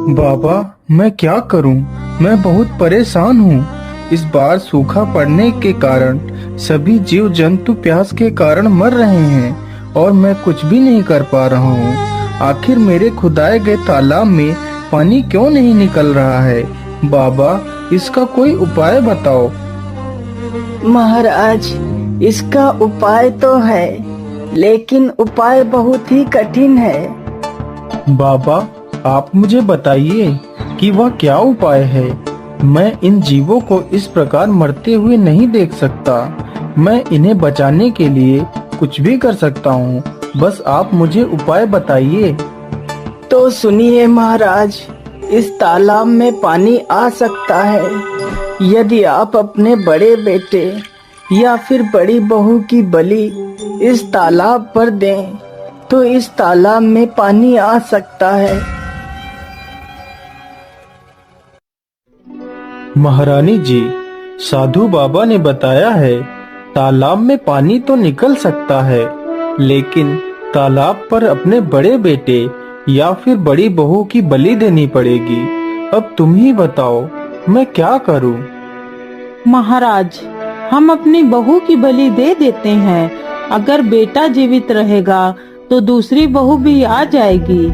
बाबा, मैं क्या करूं? मैं बहुत परेशान हूं। इस बार सूखा पड़ने के कारण सभी जीव जंतु प्यास के कारण मर रहे हैं और मैं कुछ भी नहीं कर पा रहा हूं। आखिर मेरे खुदाए गए तालाब में पानी क्यों नहीं निकल रहा है? बाबा, इसका कोई उपाय बताओ। महाराज, इसका उपाय तो है, लेकिन उपाय बहुत ही कठिन है। बाबा, आप मुझे बताइए कि वह क्या उपाय है। मैं इन जीवों को इस प्रकार मरते हुए नहीं देख सकता। मैं इन्हें बचाने के लिए कुछ भी कर सकता हूँ, बस आप मुझे उपाय बताइए। तो सुनिए महाराज, इस तालाब में पानी आ सकता है यदि आप अपने बड़े बेटे या फिर बड़ी बहू की बलि इस तालाब पर दें, तो इस तालाब में पानी आ सकता है। महारानी जी, साधु बाबा ने बताया है तालाब में पानी तो निकल सकता है, लेकिन तालाब पर अपने बड़े बेटे या फिर बड़ी बहू की बलि देनी पड़ेगी। अब तुम ही बताओ, मैं क्या करूं? महाराज, हम अपनी बहू की बलि दे देते हैं। अगर बेटा जीवित रहेगा तो दूसरी बहू भी आ जाएगी।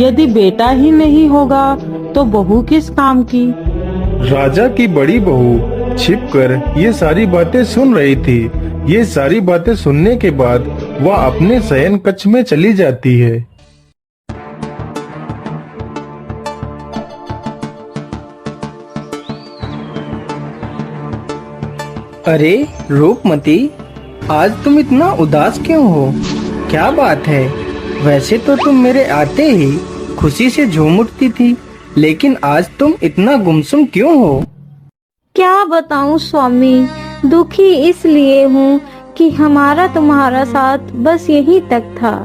यदि बेटा ही नहीं होगा तो बहू किस काम की? राजा की बड़ी बहू छिपकर ये सारी बातें सुन रही थी। ये सारी बातें सुनने के बाद वह अपने शयन कक्ष में चली जाती है। अरे रूपमती, आज तुम इतना उदास क्यों हो? क्या बात है? वैसे तो तुम मेरे आते ही खुशी से झूम उठती थी, लेकिन आज तुम इतना गुमसुम क्यों हो? क्या बताऊं स्वामी, दुखी इसलिए हूँ कि हमारा तुम्हारा साथ बस यहीं तक था।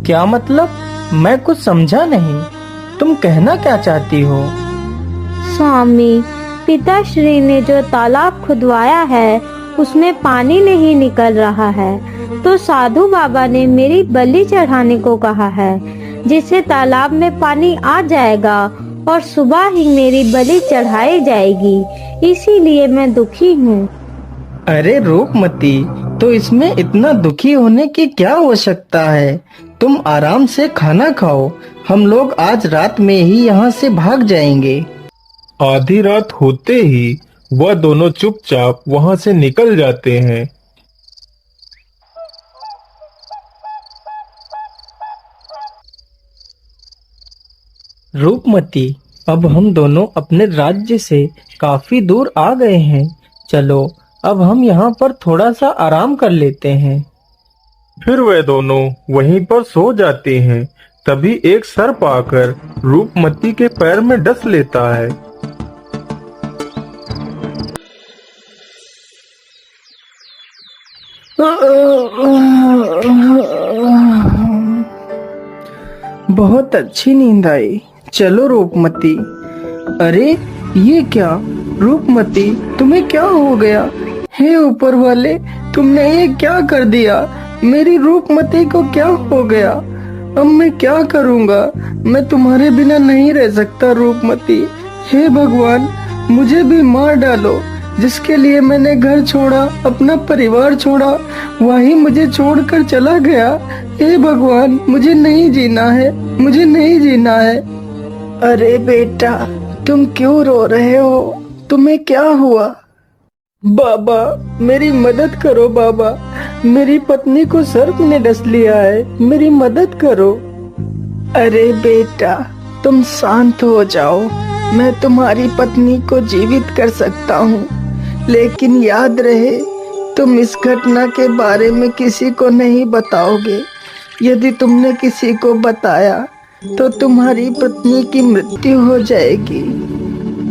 क्या मतलब? मैं कुछ समझा नहीं। तुम कहना क्या चाहती हो? स्वामी, पिताश्री ने जो तालाब खुदवाया है उसमें पानी नहीं निकल रहा है, तो साधु बाबा ने मेरी बलि चढ़ाने को कहा है, जिससे तालाब में पानी आ जाएगा और सुबह ही मेरी बलि चढ़ाई जाएगी। इसीलिए मैं दुखी हूँ। अरे रूपमती, तो इसमें इतना दुखी होने की क्या आवश्यकता है? तुम आराम से खाना खाओ। हम लोग आज रात में ही यहाँ से भाग जाएंगे। आधी रात होते ही वह दोनों चुपचाप वहाँ से निकल जाते हैं। रूपमती, अब हम दोनों अपने राज्य से काफी दूर आ गए हैं। चलो, अब हम यहाँ पर थोड़ा सा आराम कर लेते हैं। फिर वे दोनों वहीं पर सो जाते हैं। तभी एक सर्प आकर रूपमती के पैर में डस लेता है। बहुत अच्छी नींद आई। चलो रूपमती। अरे ये क्या? रूपमती, तुम्हें क्या हो गया? हे ऊपर वाले, तुमने ये क्या कर दिया? मेरी रूपमती को क्या हो गया? अब मैं क्या करूँगा? मैं तुम्हारे बिना नहीं रह सकता रूपमती। हे भगवान, मुझे भी मार डालो। जिसके लिए मैंने घर छोड़ा, अपना परिवार छोड़ा, वही मुझे छोड़कर चला गया। हे भगवान, मुझे नहीं जीना है, मुझे नहीं जीना है। अरे बेटा, तुम क्यों रो रहे हो? तुम्हें क्या हुआ? बाबा, मेरी मदद करो बाबा। मेरी पत्नी को सर्प ने डस लिया है, मेरी मदद करो। अरे बेटा, तुम शांत हो जाओ। मैं तुम्हारी पत्नी को जीवित कर सकता हूँ, लेकिन याद रहे तुम इस घटना के बारे में किसी को नहीं बताओगे। यदि तुमने किसी को बताया तो तुम्हारी पत्नी की मृत्यु हो जाएगी।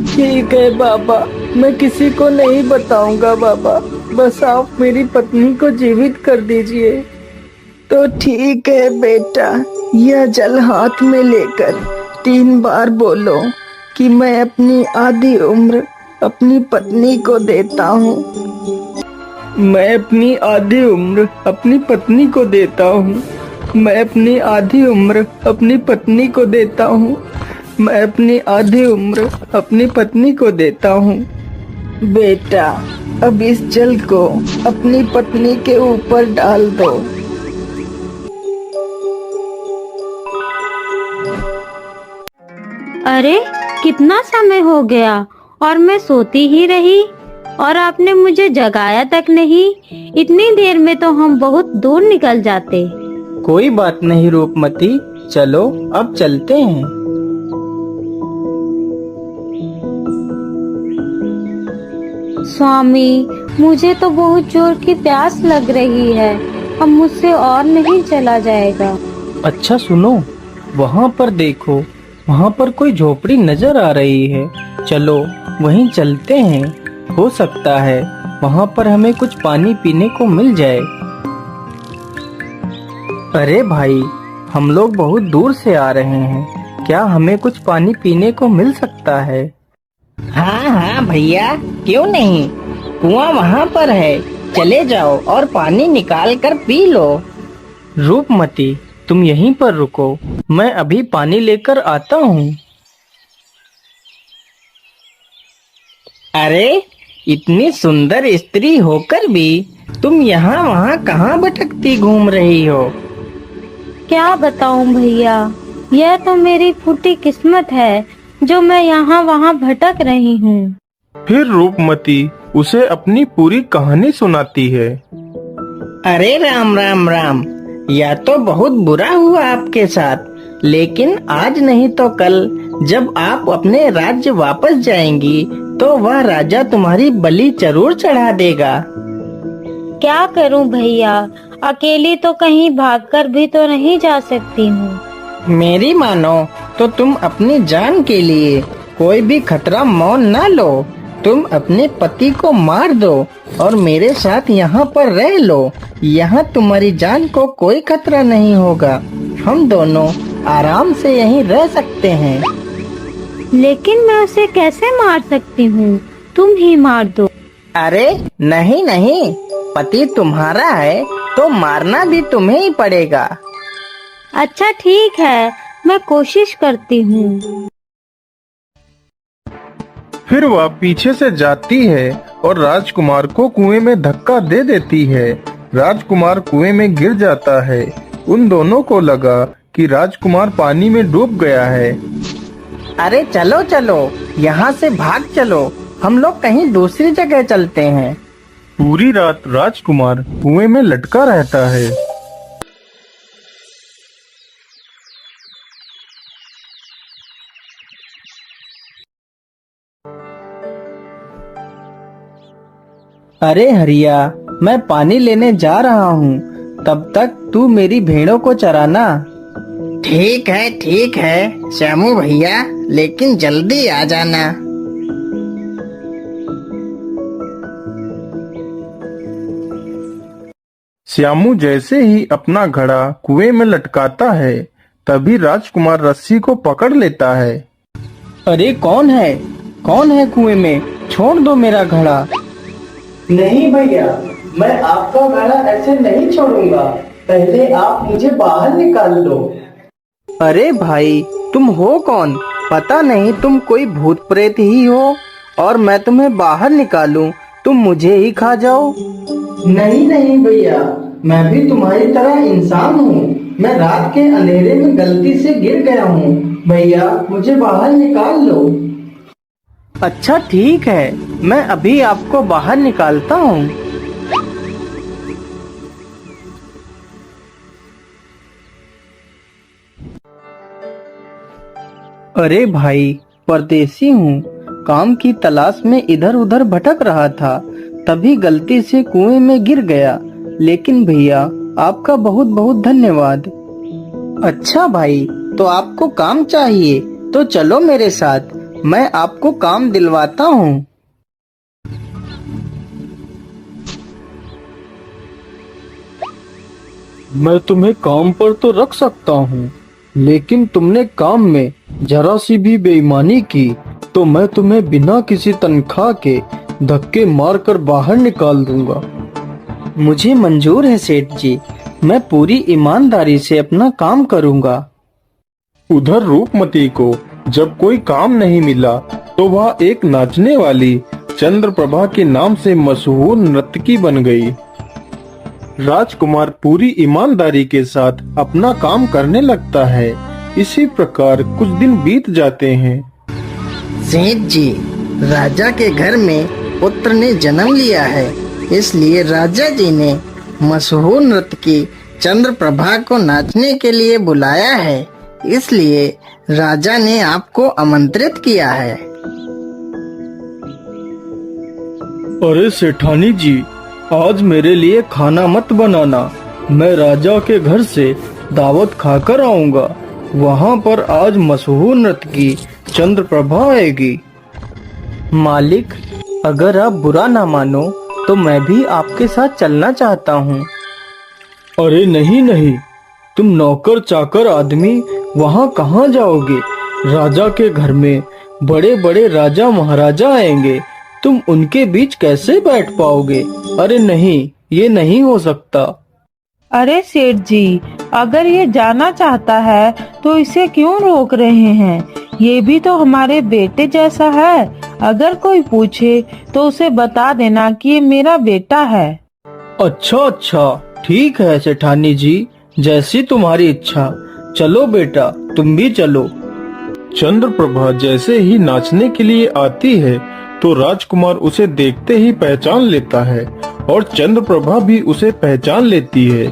ठीक है बाबा, मैं किसी को नहीं बताऊंगा बाबा, बस आप मेरी पत्नी को जीवित कर दीजिए। तो ठीक है बेटा, यह जल हाथ में लेकर 3 बार बोलो कि मैं अपनी आधी उम्र अपनी पत्नी को देता हूँ। मैं अपनी आधी उम्र अपनी पत्नी को देता हूँ। मैं अपनी आधी उम्र अपनी पत्नी को देता हूँ। मैं अपनी आधी उम्र अपनी पत्नी को देता हूँ। बेटा, अब इस जल को अपनी पत्नी के ऊपर डाल दो। अरे कितना समय हो गया और मैं सोती ही रही और आपने मुझे जगाया तक नहीं। इतनी देर में तो हम बहुत दूर निकल जाते। कोई बात नहीं रूपमती, चलो अब चलते हैं। स्वामी, मुझे तो बहुत जोर की प्यास लग रही है, अब मुझसे और नहीं चला जाएगा। अच्छा सुनो, वहाँ पर देखो, वहाँ पर कोई झोपड़ी नजर आ रही है। चलो वहीं चलते हैं, हो सकता है वहाँ पर हमें कुछ पानी पीने को मिल जाए। अरे भाई, हम लोग बहुत दूर से आ रहे हैं, क्या हमें कुछ पानी पीने को मिल सकता है? हाँ हाँ भैया, क्यों नहीं, कुआं वहाँ पर है, चले जाओ और पानी निकाल कर पी लो। रूपमती, तुम यहीं पर रुको, मैं अभी पानी लेकर आता हूँ। अरे, इतनी सुंदर स्त्री होकर भी तुम यहाँ वहाँ कहाँ भटकती घूम रही हो? क्या बताऊं भैया, यह तो मेरी फूटी किस्मत है जो मैं यहाँ वहाँ भटक रही हूँ। फिर रूपमती उसे अपनी पूरी कहानी सुनाती है। अरे राम राम राम, यह तो बहुत बुरा हुआ आपके साथ, लेकिन आज नहीं तो कल जब आप अपने राज्य वापस जाएंगी तो वह राजा तुम्हारी बलि जरूर चढ़ा देगा। क्या करूं भैया, अकेली तो कहीं भागकर भी तो नहीं जा सकती हूँ। मेरी मानो तो तुम अपनी जान के लिए कोई भी खतरा मौन न लो। तुम अपने पति को मार दो और मेरे साथ यहाँ पर रह लो। यहाँ तुम्हारी जान को कोई खतरा नहीं होगा। हम दोनों आराम से यहीं रह सकते हैं। लेकिन मैं उसे कैसे मार सकती हूँ? तुम ही मार दो। अरे नहीं नहीं, पति तुम्हारा है तो मारना भी तुम्हें ही पड़ेगा। अच्छा ठीक है, मैं कोशिश करती हूँ। फिर वह पीछे से जाती है और राजकुमार को कुएं में धक्का दे देती है। राजकुमार कुएं में गिर जाता है। उन दोनों को लगा कि राजकुमार पानी में डूब गया है। अरे चलो चलो, यहाँ से भाग चलो, हम लोग कहीं दूसरी जगह चलते हैं। पूरी रात राजकुमार कुएं में लटका रहता है। अरे हरिया, मैं पानी लेने जा रहा हूँ, तब तक तू मेरी भेड़ों को चराना। ठीक है श्यामू भैया, लेकिन जल्दी आ जाना। श्यामू जैसे ही अपना घड़ा कुएं में लटकाता है, तभी राजकुमार रस्सी को पकड़ लेता है। अरे कौन है कुएं में? छोड़ दो मेरा घड़ा। नहीं भैया, मैं आपका घड़ा ऐसे नहीं छोड़ूंगा, पहले आप मुझे बाहर निकाल दो। अरे भाई, तुम हो कौन? पता नहीं तुम कोई भूत प्रेत ही हो और मैं तुम्हें बाहर निकालूं, तुम मुझे ही खा जाओ। नहीं भैया, मैं भी तुम्हारी तरह इंसान हूँ। मैं रात के अंधेरे में गलती से गिर गया हूँ। भैया मुझे बाहर निकाल लो। अच्छा ठीक है, मैं अभी आपको बाहर निकालता हूँ। अरे भाई, परदेसी हूँ। काम की तलाश में इधर उधर भटक रहा था, तभी गलती से कुएं में गिर गया। लेकिन भैया आपका बहुत बहुत धन्यवाद। अच्छा भाई, तो आपको काम चाहिए तो चलो मेरे साथ, मैं आपको काम दिलवाता हूँ। मैं तुम्हें काम पर तो रख सकता हूँ, लेकिन तुमने काम में जरा सी भी बेईमानी की तो मैं तुम्हें बिना किसी तनख्वाह के धक्के मारकर बाहर निकाल दूंगा। मुझे मंजूर है सेठ जी, मैं पूरी ईमानदारी से अपना काम करूँगा। उधर रूपमती को जब कोई काम नहीं मिला तो वह एक नाचने वाली चंद्रप्रभा के नाम से मशहूर नर्तकी बन गई। राजकुमार पूरी ईमानदारी के साथ अपना काम करने लगता है। इसी प्रकार कुछ दिन बीत जाते हैं। सेठ जी, राजा के घर में पुत्र ने जन्म लिया है, इसलिए राजा जी ने मशहूर नर्तकी चंद्रप्रभा को नाचने के लिए बुलाया है। इसलिए राजा ने आपको आमंत्रित किया है। अरे सेठानी जी, आज मेरे लिए खाना मत बनाना, मैं राजा के घर से दावत खाकर आऊंगा। वहाँ पर आज मशहूर नर्तकी चंद्रप्रभा आएगी। मालिक, अगर आप बुरा ना मानो तो मैं भी आपके साथ चलना चाहता हूँ। अरे नहीं नहीं, तुम नौकर चाकर आदमी वहाँ कहाँ जाओगे? राजा के घर में बड़े बड़े राजा महाराजा आएंगे, तुम उनके बीच कैसे बैठ पाओगे? अरे नहीं, ये नहीं हो सकता। अरे सेठ जी, अगर ये जाना चाहता है तो इसे क्यों रोक रहे हैं? ये भी तो हमारे बेटे जैसा है। अगर कोई पूछे तो उसे बता देना कि ये मेरा बेटा है। अच्छा अच्छा, ठीक है सेठानी जी, जैसी तुम्हारी इच्छा। चलो बेटा, तुम भी चलो। चंद्रप्रभा जैसे ही नाचने के लिए आती है तो राजकुमार उसे देखते ही पहचान लेता है और चंद्रप्रभा भी उसे पहचान लेती है।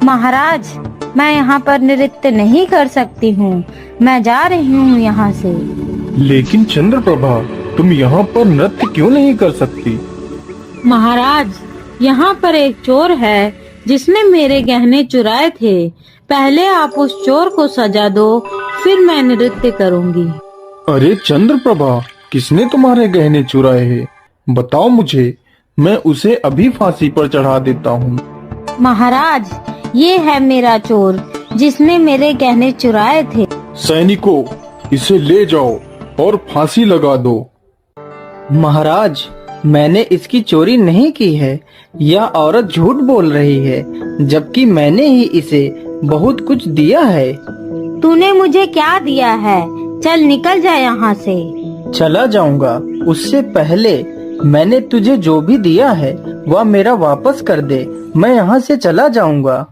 महाराज, मैं यहाँ पर नृत्य नहीं कर सकती हूँ, मैं जा रही हूँ यहाँ से। लेकिन चंद्रप्रभा, तुम यहाँ पर नृत्य क्यों नहीं कर सकती? महाराज, यहाँ पर एक चोर है जिसने मेरे गहने चुराए थे। पहले आप उस चोर को सजा दो, फिर मैं नृत्य करूँगी। अरे चंद्रप्रभा, किसने तुम्हारे गहने चुराए हैं? बताओ मुझे, मैं उसे अभी फांसी पर चढ़ा देता हूँ। महाराज, ये है मेरा चोर जिसने मेरे गहने चुराए थे। सैनिकों, इसे ले जाओ और फांसी लगा दो। महाराज, मैंने इसकी चोरी नहीं की है। यह औरत झूठ बोल रही है, जबकि मैंने ही इसे बहुत कुछ दिया है। तूने मुझे क्या दिया है? चल निकल जा यहाँ से। चला जाऊंगा, उससे पहले मैंने तुझे जो भी दिया है वह मेरा वापस कर दे। मैं यहाँ से चला जाऊंगा।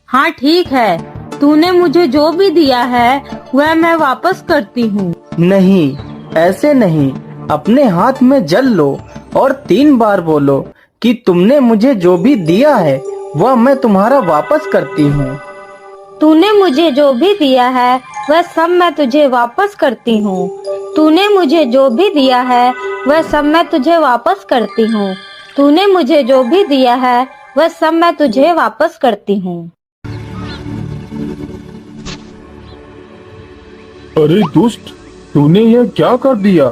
हाँ ठीक है, तूने मुझे जो भी दिया है वह मैं वापस करती हूँ। नहीं, ऐसे नहीं। अपने हाथ में जल लो और 3 बार बोलो कि तुमने मुझे जो भी दिया है वह मैं तुम्हारा वापस करती हूँ। तूने मुझे जो भी दिया है वह सब मैं तुझे वापस करती हूँ। तूने मुझे जो भी दिया है वह सब मैं तुझे वापस करती हूँ। तूने मुझे जो भी दिया है वह सब मैं तुझे वापस करती हूँ। अरे दुष्ट, तूने यह क्या कर दिया?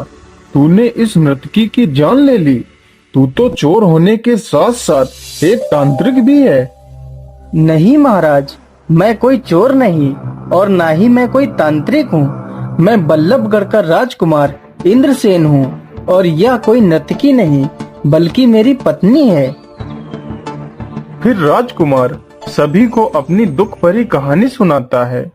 तूने इस नर्तकी की जान ले ली। तू तो चोर होने के साथ साथ एक तांत्रिक भी है। नहीं महाराज, मैं कोई चोर नहीं और ना ही मैं कोई तांत्रिक हूँ। मैं बल्लभगढ़ का राजकुमार इंद्रसेन हूँ और यह कोई नर्तकी नहीं बल्कि मेरी पत्नी है। फिर राजकुमार सभी को अपनी दुख भरी कहानी सुनाता है।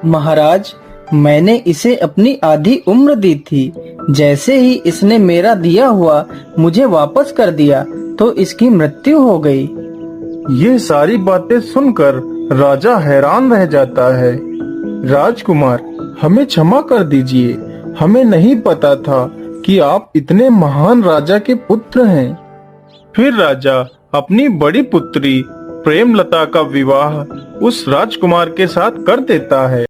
महाराज, मैंने इसे अपनी आधी उम्र दी थी। जैसे ही इसने मेरा दिया हुआ मुझे वापस कर दिया तो इसकी मृत्यु हो गई। ये सारी बातें सुनकर राजा हैरान रह जाता है। राजकुमार, हमें क्षमा कर दीजिए, हमें नहीं पता था कि आप इतने महान राजा के पुत्र हैं। फिर राजा अपनी बड़ी पुत्री प्रेमलता का विवाह उस राजकुमार के साथ कर देता है।